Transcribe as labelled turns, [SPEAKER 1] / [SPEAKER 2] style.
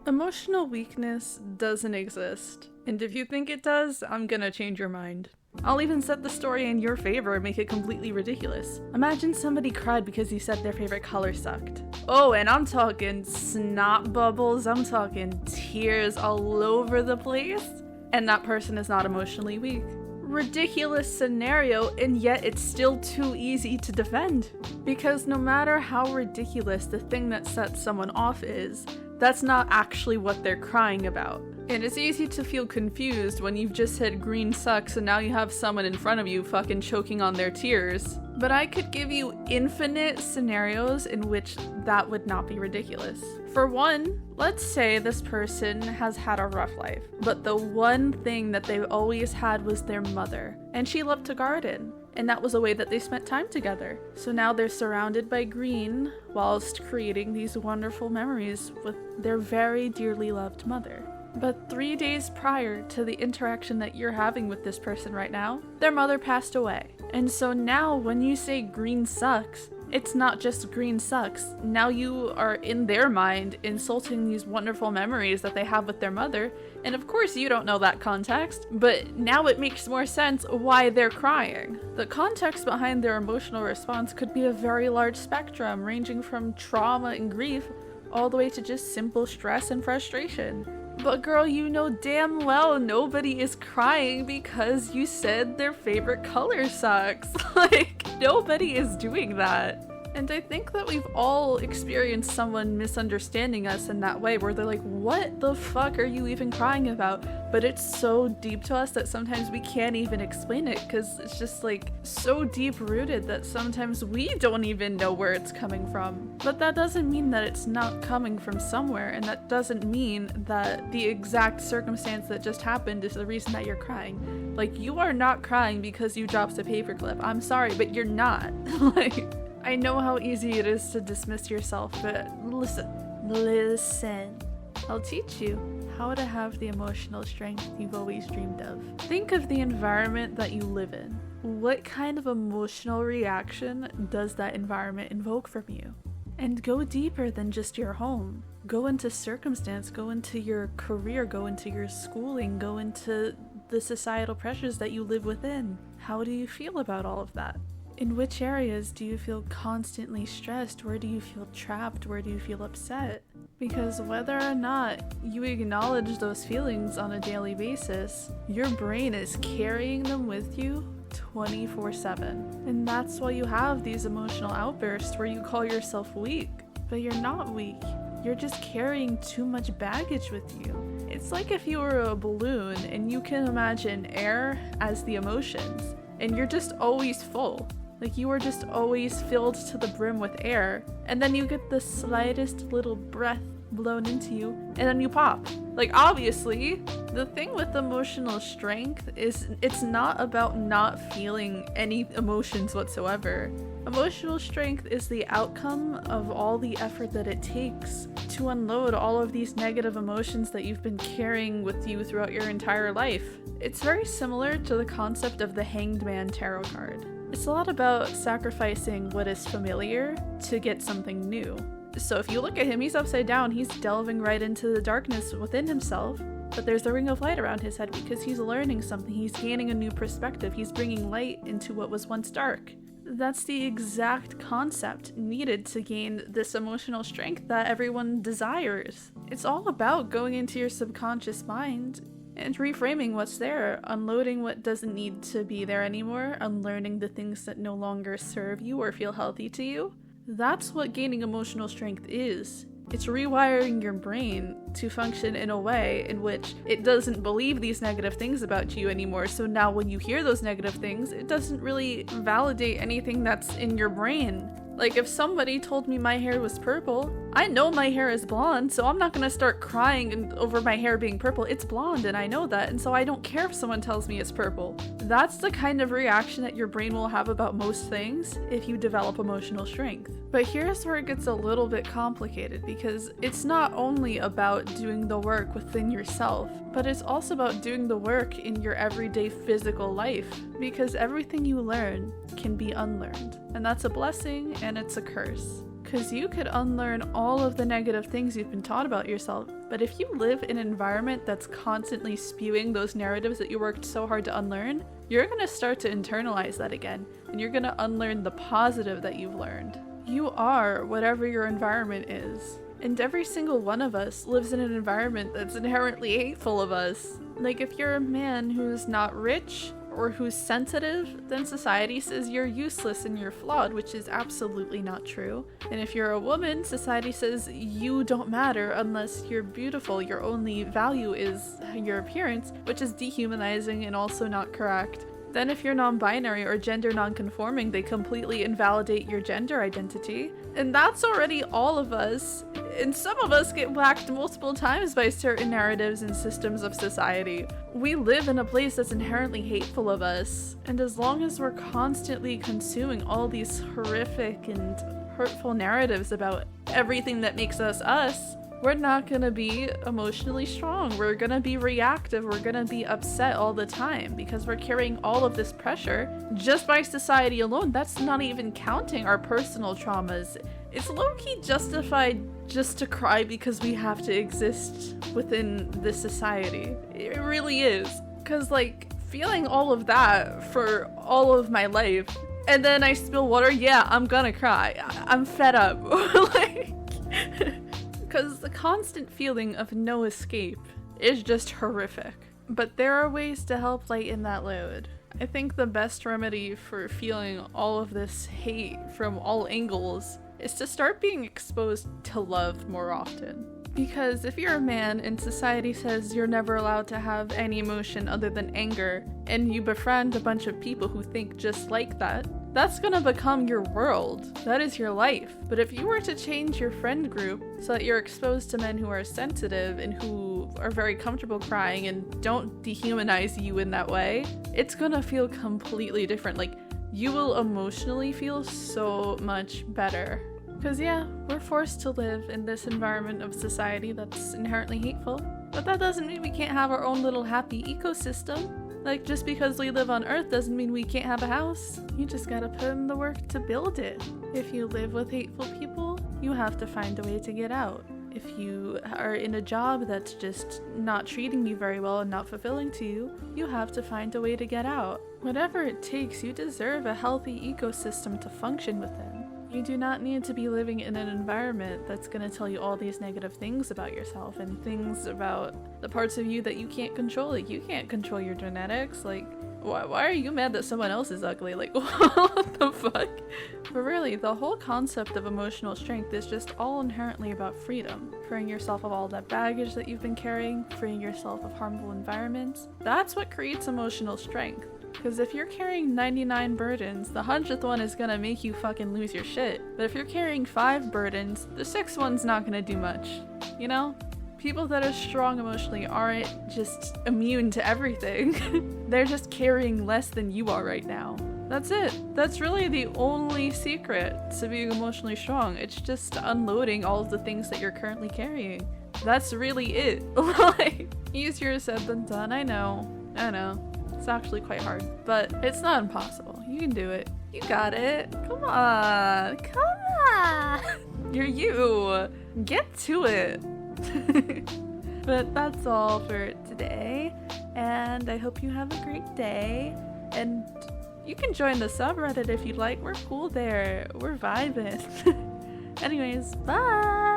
[SPEAKER 1] Emotional weakness doesn't exist. And if you think it does, I'm gonna change your mind. I'll even set the story in your favor and make it completely ridiculous. Imagine somebody cried because you said their favorite color sucked. Oh, and I'm talking snot bubbles, I'm talking tears all over the place. And that person is not emotionally weak. Ridiculous scenario, and yet it's still too easy to defend. Because no matter how ridiculous the thing that sets someone off is, that's not actually what they're crying about. And it's easy to feel confused when you've just said green sucks and now you have someone in front of you fucking choking on their tears. But I could give you infinite scenarios in which that would not be ridiculous. For one, let's say this person has had a rough life, but the one thing that they've always had was their mother, and she loved to garden. And that was a way that they spent time together. So now they're surrounded by green whilst creating these wonderful memories with their very dearly loved mother. But 3 days prior to the interaction that you're having with this person right now, their mother passed away. And so now when you say green sucks, it's not just green sucks. Now you are in their mind insulting these wonderful memories that they have with their mother. And of course you don't know that context, but now it makes more sense why they're crying. The context behind their emotional response could be a very large spectrum, ranging from trauma and grief all the way to just simple stress and frustration. But girl, you know damn well nobody is crying because you said their favorite color sucks. Like, nobody is doing that. And I think that we've all experienced someone misunderstanding us in that way, where they're like, what the fuck are you even crying about? But it's so deep to us that sometimes we can't even explain it, because it's just like so deep rooted that sometimes we don't even know where it's coming from. But that doesn't mean that it's not coming from somewhere, and that doesn't mean that the exact circumstance that just happened is the reason that you're crying. Like, you are not crying because you dropped a paperclip. I'm sorry, but you're not. Like, I know how easy it is to dismiss yourself, but listen. I'll teach you how to have the emotional strength you've always dreamed of. Think of the environment that you live in. What kind of emotional reaction does that environment invoke from you? And go deeper than just your home. Go into circumstance, go into your career, go into your schooling, go into the societal pressures that you live within. How do you feel about all of that? In which areas do you feel constantly stressed? Where do you feel trapped? Where do you feel upset? Because whether or not you acknowledge those feelings on a daily basis, your brain is carrying them with you 24/7. And that's why you have these emotional outbursts where you call yourself weak. But you're not weak. You're just carrying too much baggage with you. It's like if you were a balloon and you can imagine air as the emotions, and you're just always full. Like, you are just always filled to the brim with air, and then you get the slightest little breath blown into you, and then you pop. Like, obviously, the thing with emotional strength is it's not about not feeling any emotions whatsoever. Emotional strength is the outcome of all the effort that it takes to unload all of these negative emotions that you've been carrying with you throughout your entire life. It's very similar to the concept of the Hanged Man tarot card. It's a lot about sacrificing what is familiar to get something new. So if you look at him, he's upside down, he's delving right into the darkness within himself, but there's a ring of light around his head because he's learning something, he's gaining a new perspective, he's bringing light into what was once dark. That's the exact concept needed to gain this emotional strength that everyone desires. It's all about going into your subconscious mind and reframing what's there, unloading what doesn't need to be there anymore, unlearning the things that no longer serve you or feel healthy to you. That's what gaining emotional strength is. It's rewiring your brain to function in a way in which it doesn't believe these negative things about you anymore. So now when you hear those negative things, it doesn't really validate anything that's in your brain. Like, if somebody told me my hair was purple, I know my hair is blonde, so I'm not gonna start crying over my hair being purple. It's blonde and I know that, and so I don't care if someone tells me it's purple. That's the kind of reaction that your brain will have about most things if you develop emotional strength. But here's where it gets a little bit complicated, because it's not only about doing the work within yourself, but it's also about doing the work in your everyday physical life, because everything you learn can be unlearned. And that's a blessing and it's a curse. Because you could unlearn all of the negative things you've been taught about yourself, but if you live in an environment that's constantly spewing those narratives that you worked so hard to unlearn, you're going to start to internalize that again, and you're going to unlearn the positive that you've learned. You are whatever your environment is. And every single one of us lives in an environment that's inherently hateful of us. Like, if you're a man who's not rich or who's sensitive, then society says you're useless and you're flawed, which is absolutely not true. And if you're a woman, society says you don't matter unless you're beautiful. Your only value is your appearance, which is dehumanizing and also not correct. Then if you're non-binary or gender non-conforming, they completely invalidate your gender identity. And that's already all of us. And some of us get whacked multiple times by certain narratives and systems of society. We live in a place that's inherently hateful of us. And as long as we're constantly consuming all these horrific and hurtful narratives about everything that makes us us, we're not gonna be emotionally strong. We're gonna be reactive. We're gonna be upset all the time because we're carrying all of this pressure just by society alone. That's not even counting our personal traumas. It's low-key justified just to cry because we have to exist within this society. It really is. Because, like, feeling all of that for all of my life, and then I spill water, yeah, I'm gonna cry. I'm fed up. Like... Because the constant feeling of no escape is just horrific. But there are ways to help lighten that load. I think the best remedy for feeling all of this hate from all angles is to start being exposed to love more often. Because if you're a man and society says you're never allowed to have any emotion other than anger, and you befriend a bunch of people who think just like that, that's gonna become your world. That is your life. But if you were to change your friend group so that you're exposed to men who are sensitive and who are very comfortable crying and don't dehumanize you in that way, it's gonna feel completely different. Like, you will emotionally feel so much better. Because yeah, we're forced to live in this environment of society that's inherently hateful, but that doesn't mean we can't have our own little happy ecosystem. Like, just because we live on Earth doesn't mean we can't have a house. You just gotta put in the work to build it. If you live with hateful people, you have to find a way to get out. If you are in a job that's just not treating you very well and not fulfilling to you, you have to find a way to get out. Whatever it takes, you deserve a healthy ecosystem to function within. You do not need to be living in an environment that's going to tell you all these negative things about yourself and things about the parts of you that you can't control. Like, you can't control your genetics. Like, why are you mad that someone else is ugly? Like, what the fuck? But really, the whole concept of emotional strength is just all inherently about freedom. Freeing yourself of all that baggage that you've been carrying, freeing yourself of harmful environments. That's what creates emotional strength. Because if you're carrying 99 burdens, the 100th one is gonna make you fucking lose your shit. But if you're carrying 5 burdens, the 6th one's not gonna do much. You know? People that are strong emotionally aren't just immune to everything. They're just carrying less than you are right now. That's it. That's really the only secret to being emotionally strong. It's just unloading all of the things that you're currently carrying. That's really it. Like, easier said than done, I know. It's actually quite hard, but it's not impossible. You can do it. You got it. Come on. You're you. Get to it. But that's all for today, and I hope you have a great day. And you can join the subreddit if you'd like. We're cool there. We're vibing. Anyways, bye.